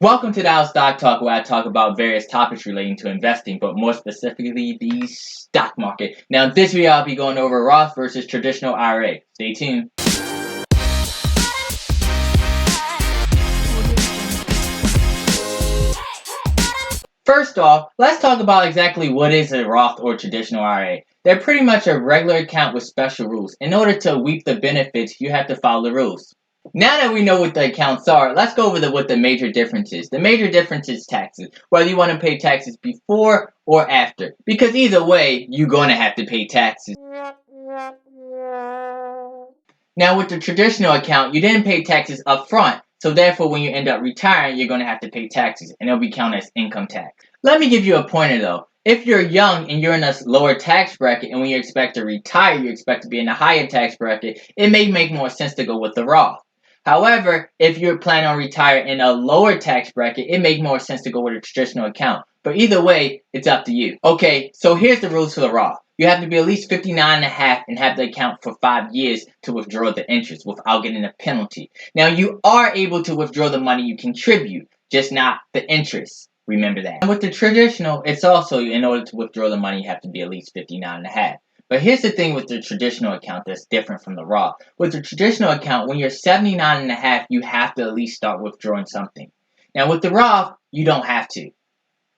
Welcome to the House Stock Talk, where I talk about various topics relating to investing, but more specifically the stock market. Now, in this video, I'll be going over Roth versus traditional IRA. Stay tuned. First off, let's talk about exactly what is a Roth or traditional IRA. They're pretty much a regular account with special rules. In order to reap the benefits, you have to follow the rules. Now that we know what the accounts are, let's go over what the major difference is. The major difference is taxes, whether you want to pay taxes before or after. Because either way, you're going to have to pay taxes. Now with the traditional account, you didn't pay taxes up front, so therefore when you end up retiring, you're going to have to pay taxes, and it'll be counted as income tax. Let me give you a pointer though. If you're young and you're in a lower tax bracket, and when you expect to retire, you expect to be in a higher tax bracket, it may make more sense to go with the Roth. However, if you're planning on retiring in a lower tax bracket, it makes more sense to go with a traditional account. But either way, it's up to you. Okay, so here's the rules for the Roth. You have to be at least 59 and a half and have the account for 5 years to withdraw the interest without getting a penalty. Now, you are able to withdraw the money you contribute, just not the interest. Remember that. And with the traditional, it's also, in order to withdraw the money, you have to be at least 59 and a half. But here's the thing with the traditional account that's different from the Roth. With the traditional account, when you're 79 and a half, you have to at least start withdrawing something. Now with the Roth, you don't have to.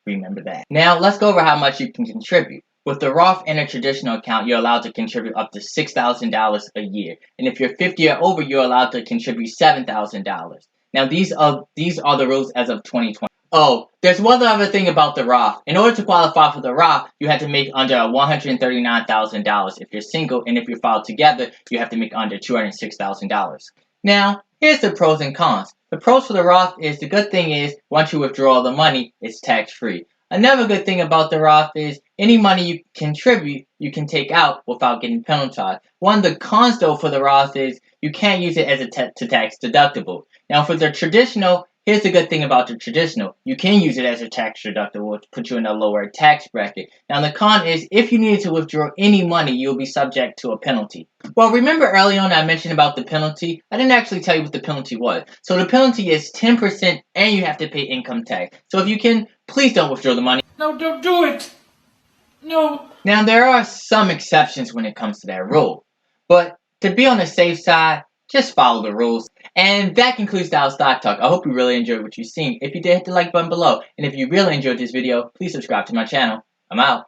Remember that. Now let's go over how much you can contribute. With the Roth and a traditional account, you're allowed to contribute up to $6,000 a year. And if you're 50 or over, you're allowed to contribute $7,000. Now these are the rules as of 2020. Oh, there's one other thing about the Roth. In order to qualify for the Roth, you have to make under $139,000 if you're single, and if you're filed together, you have to make under $206,000. Now, here's the pros and cons. The pros for the Roth is, the good thing is, once you withdraw the money, it's tax-free. Another good thing about the Roth is, any money you contribute, you can take out without getting penalized. One of the cons, though, for the Roth is, you can't use it as a tax deductible. Now, for the traditional, here's the good thing about the traditional. You can use it as a tax deductible to put you in a lower tax bracket. Now the con is, if you needed to withdraw any money, you'll be subject to a penalty. Well, remember early on I mentioned about the penalty? I didn't actually tell you what the penalty was. So the penalty is 10% and you have to pay income tax. So if you can, please don't withdraw the money. No, don't do it! No! Now there are some exceptions when it comes to that rule. But to be on the safe side, just follow the rules. And that concludes our stock talk. I hope you really enjoyed what you've seen. If you did, hit the like button below. And if you really enjoyed this video, please subscribe to my channel. I'm out.